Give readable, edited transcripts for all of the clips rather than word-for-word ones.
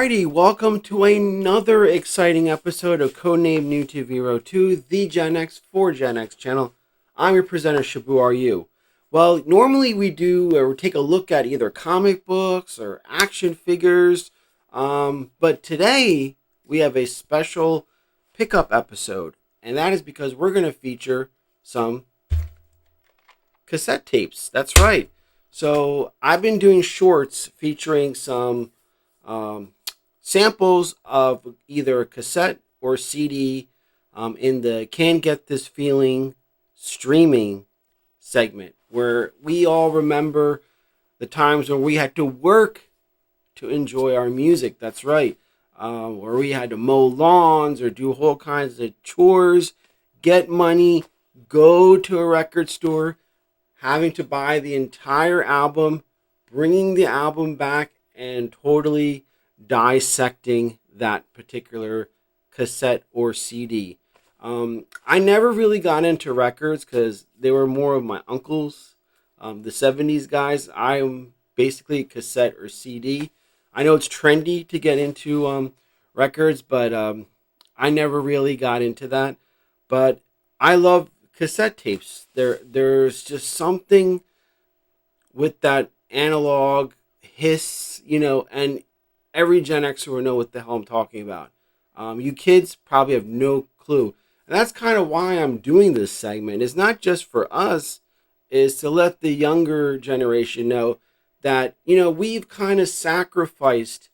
Alrighty, welcome to another exciting episode of Codename New to Vero 2, the Gen X for Gen X channel. I'm your presenter, Shabu, are you? Well, normally we take a look at either comic books or action figures, but today we have a special pickup episode, and that is because we're going to feature some cassette tapes. That's right. So I've been doing shorts featuring some samples of either cassette or CD in the Get Tis Feeling Streamin segment, where we all remember the times when we had to work to enjoy our music. That's right. Where we had to mow lawns or do all kinds of chores, get money, go to a record store, having to buy the entire album, bringing the album back, and totally dissecting that particular cassette or CD. I never really got into records because they were more of my uncles, the 70s guys. I am basically cassette or CD. I know it's trendy to get into records, but I never really got into that. But I love cassette tapes. There's just something with that analog hiss, and every Gen Xer will know what the hell I'm talking about. You kids probably have no clue. And that's kind of why I'm doing this segment. It's not just for us, is to let the younger generation know that, we've kind of sacrificed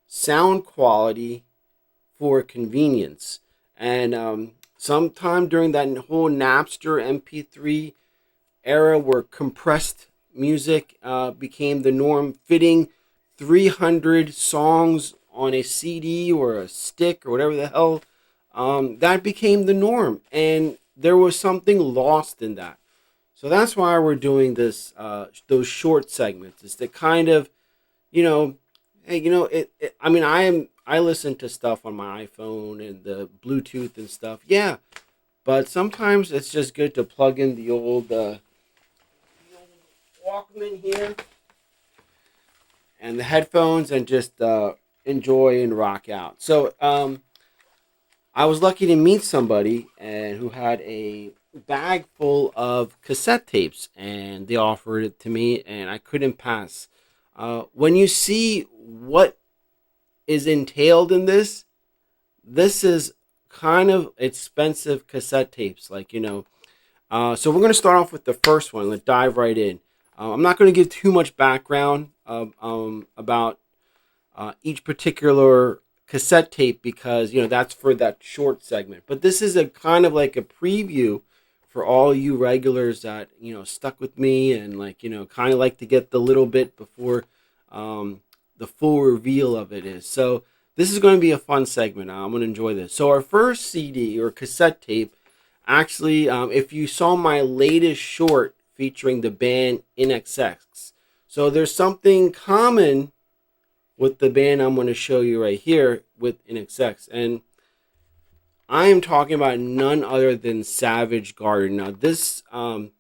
sound quality for convenience. And sometime during that whole Napster MP3 era where compressed music became the norm, fitting 300 songs on a CD or a stick or whatever the hell, that became the norm, and there was something lost in that. So that's why we're doing this, those short segments, is to kind of, hey, I listen to stuff on my iPhone and the Bluetooth and stuff, yeah, but sometimes it's just good to plug in the old Walkman here and the headphones and just enjoy and rock out. So I was lucky to meet somebody who had a bag full of cassette tapes, and they offered it to me, and I couldn't pass. When you see what is entailed in this is kind of expensive cassette tapes, so we're going to start off with the first one. Let's dive right in. I'm not going to give too much background about each particular cassette tape because, that's for that short segment. But this is a kind of like a preview for all you regulars that, stuck with me and kind of like to get the little bit before the full reveal of it is. So this is going to be a fun segment. I'm going to enjoy this. So our first CD or cassette tape, actually, if you saw my latest short featuring the band NXX. So there's something common with the band I'm going to show you right here with NXX. And I am talking about none other than Savage Garden. Now this, I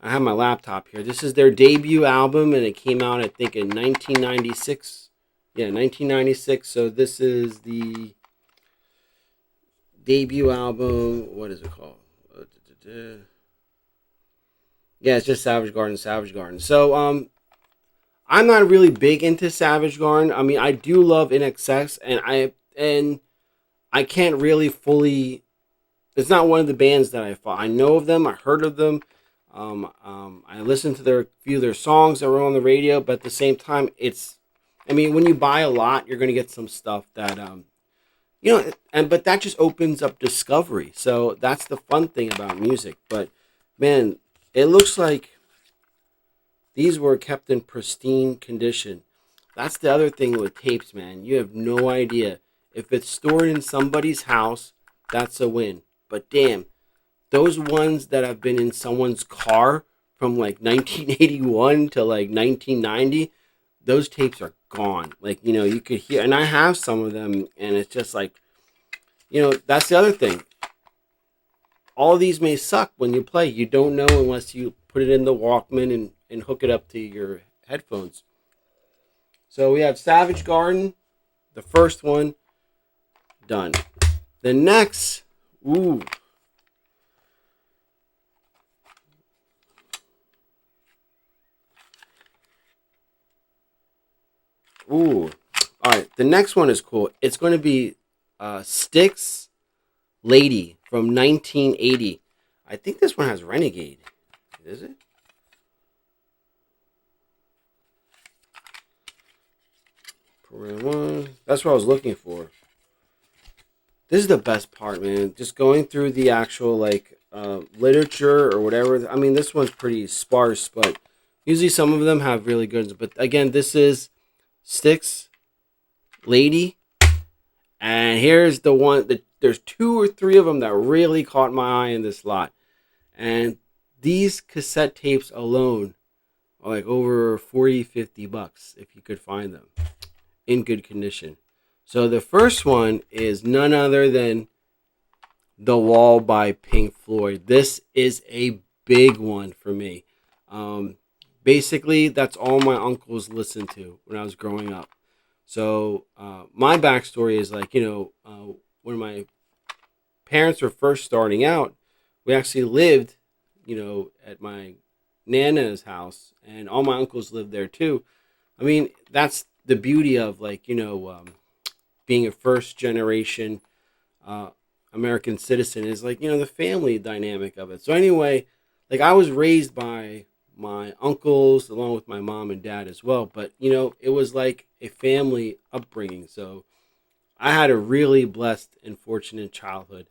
have my laptop here. This is their debut album, and it came out, I think, in 1996. Yeah, 1996. So this is the debut album. What is it called? Yeah, it's just Savage Garden. So, I'm not really big into Savage Garden. I mean, I do love NXX, and I can't really fully. It's not one of the bands that I follow. I know of them. I heard of them. I listened to a few of their songs that were on the radio, but at the same time, when you buy a lot, you're going to get some stuff that, but that just opens up discovery. So that's the fun thing about music. But man, it looks like these were kept in pristine condition. That's the other thing with tapes, man. You have no idea. If it's stored in somebody's house, that's a win. But damn, those ones that have been in someone's car from 1981 to 1990, those tapes are gone. You could hear, and I have some of them, and it's just that's the other thing. All these may suck when you play. You don't know unless you put it in the Walkman and hook it up to your headphones. So we have Savage Garden, the first one, done. The next, ooh. Ooh. All right, the next one is cool. It's going to be Styx Lady from 1980. I think this one has Renegade. Is it? That's what I was looking for. This is the best part, man. Just going through the actual literature or whatever. I mean, this one's pretty sparse, but usually some of them have really good ones. But again, this is Styx Lady, and here's the one that there's 2 or 3 of them that really caught my eye in this lot, and these cassette tapes alone are like over 40-50 bucks if you could find them in good condition. So the first one is none other than The Wall by Pink Floyd. This is a big one for me. Basically, that's all my uncles listened to when I was growing up. So my backstory is when my parents were first starting out, we actually lived, at my Nana's house, and all my uncles lived there too. I mean, that's the beauty of being a first generation American citizen is the family dynamic of it. So anyway, I was raised by my uncles along with my mom and dad as well, but it was like a family upbringing. So I had a really blessed and fortunate childhood.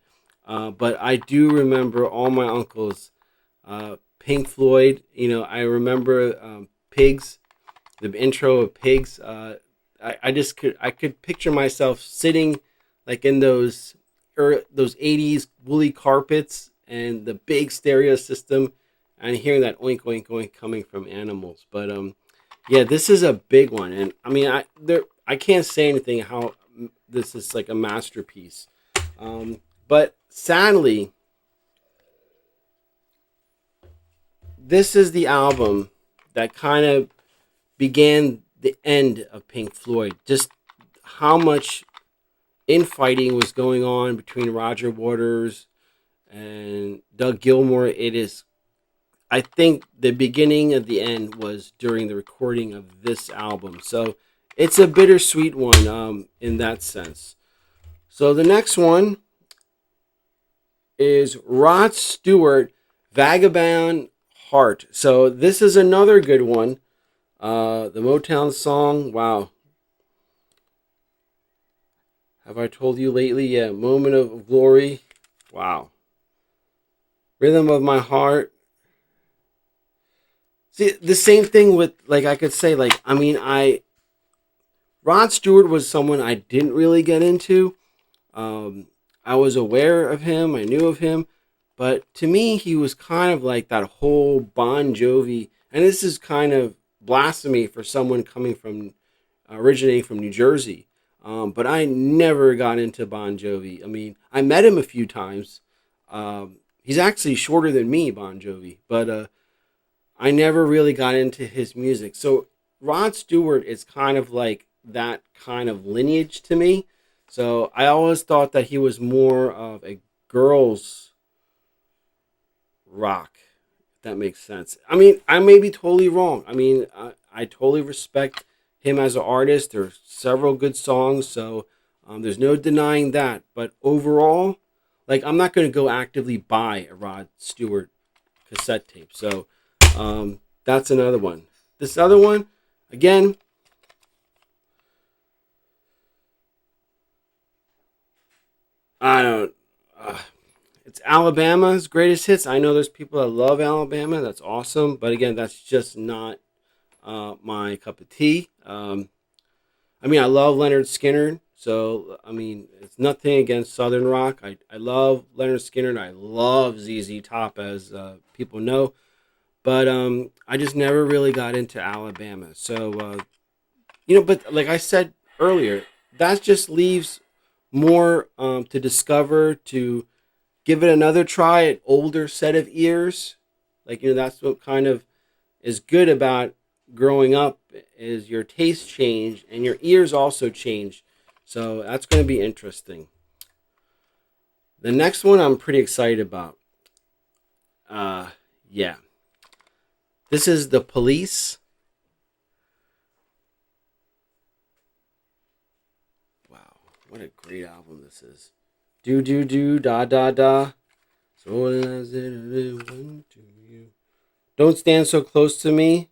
But I do remember all my uncles, Pink Floyd. I remember Pigs, the intro of Pigs. I could picture myself sitting in those 80s woolly carpets and the big stereo system and hearing that oink oink oink coming from Animals. But yeah, this is a big one, and I mean I can't say anything how this is like a masterpiece. But sadly, this is the album that kind of began the end of Pink Floyd. Just how much infighting was going on between Roger Waters and Doug Gilmour. I think the beginning of the end was during the recording of this album. So it's a bittersweet one in that sense. So the next one is Rod Stewart, Vagabond Heart. So this is another good one. The Motown song, wow. Have I told you lately? Yeah, Moment of Glory. Wow. Rhythm of My Heart. See, the same thing with, I could say, Rod Stewart was someone I didn't really get into. I was aware of him. I knew of him. But to me, he was kind of like that whole Bon Jovi. And this is kind of blasphemy for someone originating from New Jersey. But I never got into Bon Jovi. I mean, I met him a few times. He's actually shorter than me, Bon Jovi. But I never really got into his music. So Rod Stewart is kind of like that kind of lineage to me. So I always thought that he was more of a girls rock, if that makes sense. I mean, I may be totally wrong. I mean, I totally respect him as an artist. There's several good songs, so there's no denying that. But overall, I'm not going to go actively buy a Rod Stewart cassette tape. So that's another one. This other one, again, I don't. It's Alabama's greatest hits. I know there's people that love Alabama. That's awesome, but again, that's just not my cup of tea. I mean, I love Leonard Skinner, so I mean, it's nothing against Southern rock. I love Leonard Skinner. I love ZZ Top, as people know, but I just never really got into Alabama. So but like I said earlier, that just leaves more to discover, to give it another try, an older set of ears. That's what kind of is good about growing up, is your taste change and your ears also change. So that's going to be interesting. The next one I'm pretty excited about. Yeah. This is The Police. Wow, what a great album this is. Do do do da da da. So as it went to you. Don't stand so close to me.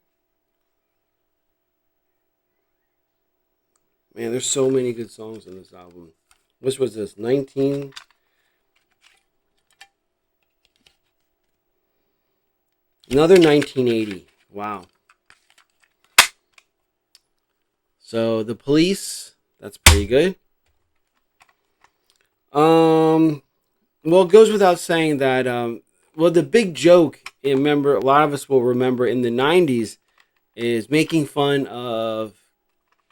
Man, there's so many good songs in this album. Which was this? 19. Another 1980. Wow. So The Police, that's pretty good. Well, it goes without saying that well, the big joke, remember, a lot of us will remember in the 90s is making fun of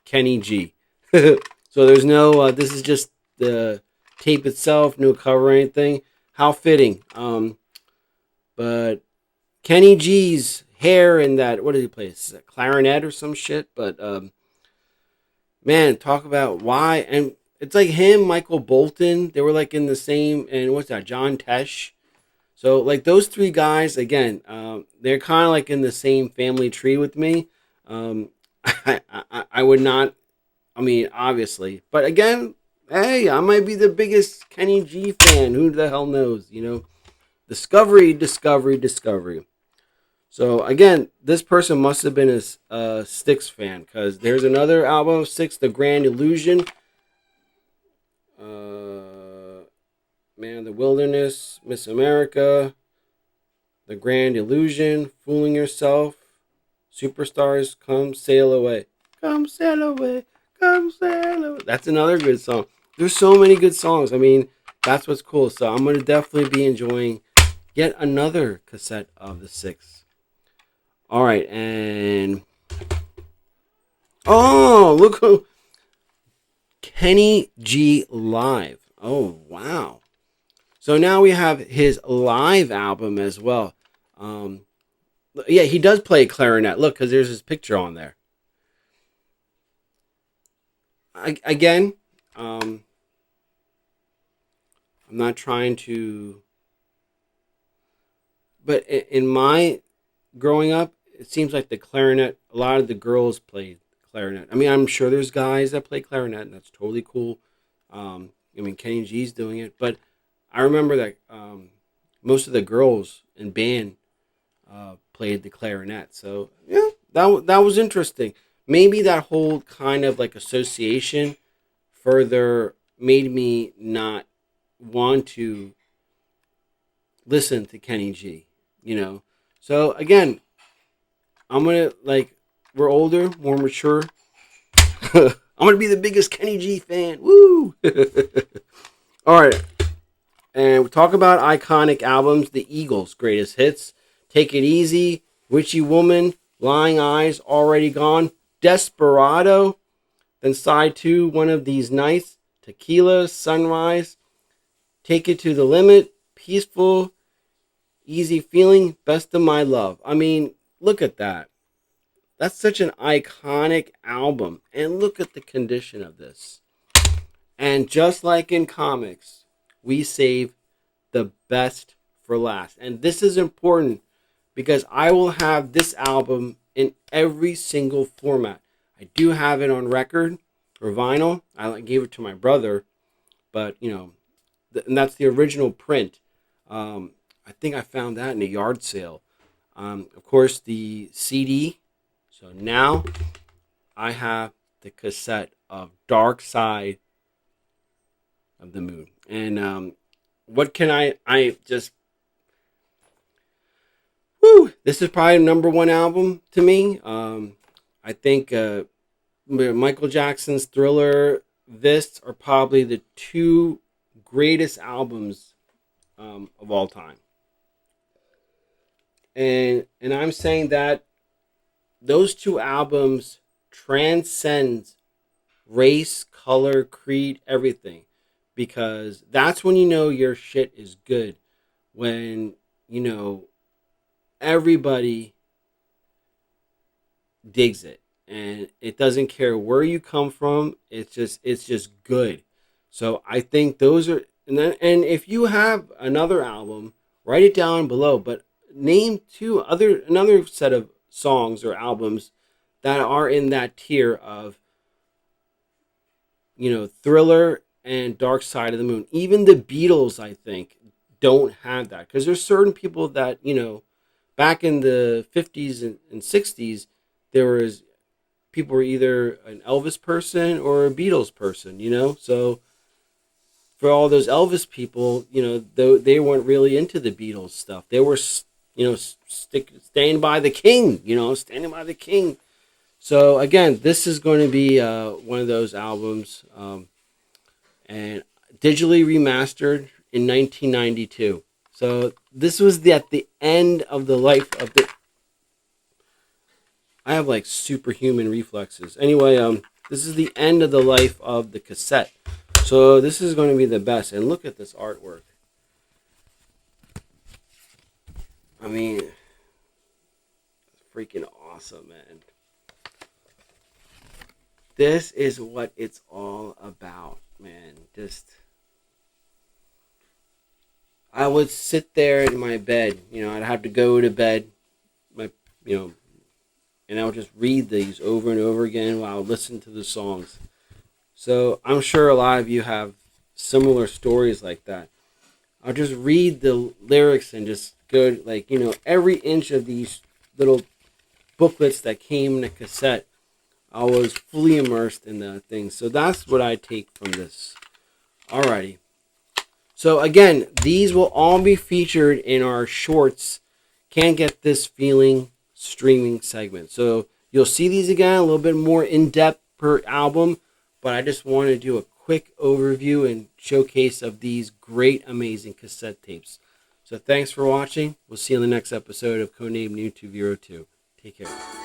Kenny G. So there's no this is just the tape itself, no cover or anything. How fitting. But Kenny G's hair and that, what did he play? Is that clarinet or some shit? But man, talk about why. And it's like him, Michael Bolton. They were like in the same, and what's that? John Tesh. So like those three guys again, they're kind of like in the same family tree with me. I would not. I mean, obviously, but again, hey, I might be the biggest Kenny G fan. Who the hell knows? You know, discovery, discovery, discovery. So again, this person must have been a Styx fan, because there's another album of Styx, The Grand Illusion. Man, The Wilderness, Miss America, The Grand Illusion, Fooling Yourself, Superstars, Come Sail Away. Come sail away, come sail away. That's another good song. There's so many good songs. I mean, that's what's cool. So I'm going to definitely be enjoying yet another cassette of the Six. All right, and oh, look who Kenny G Live. Oh, wow. So now we have his live album as well. Yeah, he does play clarinet. Look, because there's his picture on there. Again, I'm not trying to, but in my growing up, it seems like the clarinet, a lot of the girls played clarinet. I mean, I'm sure there's guys that play clarinet, and that's totally cool. I mean, Kenny G's doing it, but I remember that most of the girls in band played the clarinet. So yeah, that was interesting. Maybe that whole kind of like association further made me not want to listen to Kenny G. You know, so again, I'm gonna like, we're older, more mature. I'm gonna be the biggest Kenny G fan. Woo! All right. And we talk about iconic albums, the Eagles' greatest hits, Take It Easy, Witchy Woman, Lying Eyes, Already Gone, Desperado, then side 2, One of These Nights, Tequila, Sunrise, Take It to the Limit, Peaceful, Easy Feeling, Best of My Love. I mean, look at that. That's such an iconic album. And look at the condition of this. And just like in comics, we save the best for last. And this is important because I will have this album in every single format. I do have it on record or vinyl. I gave it to my brother, but you know, and that's the original print. I think I found that in a yard sale. Of course, the CD. So now I have the cassette of Dark Side of the Moon. And what can I just, whoo, this is probably number one album to me. I think Michael Jackson's Thriller, this are probably the two greatest albums of all time. And I'm saying that those two albums transcend race, color, creed, everything. Because that's when you know your shit is good. When, you know, everybody digs it. and it doesn't care where you come from. It's just good. So I think those are, and if you have another album, write it down below. But name another set of songs or albums that are in that tier of, Thriller and Dark Side of the Moon. Even the Beatles, I think, don't have that, because there's certain people that, back in the 50s and 60s, there was people were either an Elvis person or a Beatles person, So for all those Elvis people, they weren't really into the Beatles stuff. They were, staying by the king, standing by the king. So again, this is going to be one of those albums, and digitally remastered in 1992. So this was at the end of the life of the. I have like superhuman reflexes. Anyway, this is the end of the life of the cassette. So this is going to be the best. And look at this artwork. I mean, it's freaking awesome, man. This is what it's all about, man. I would sit there in my bed, I'd have to go to bed, and I would just read these over and over again while I would listen to the songs. So I'm sure a lot of you have similar stories like that. I'll just read the lyrics and just go, every inch of these little booklets that came in a cassette, I was fully immersed in the thing. So that's what I take from this. Alrighty. So again, these will all be featured in our shorts. Can't Get This Feeling streaming segment. So you'll see these again, a little bit more in depth per album. But I just want to do a quick overview and showcase of these great, amazing cassette tapes. So thanks for watching. We'll see you on the next episode of Codename New 202. Take care.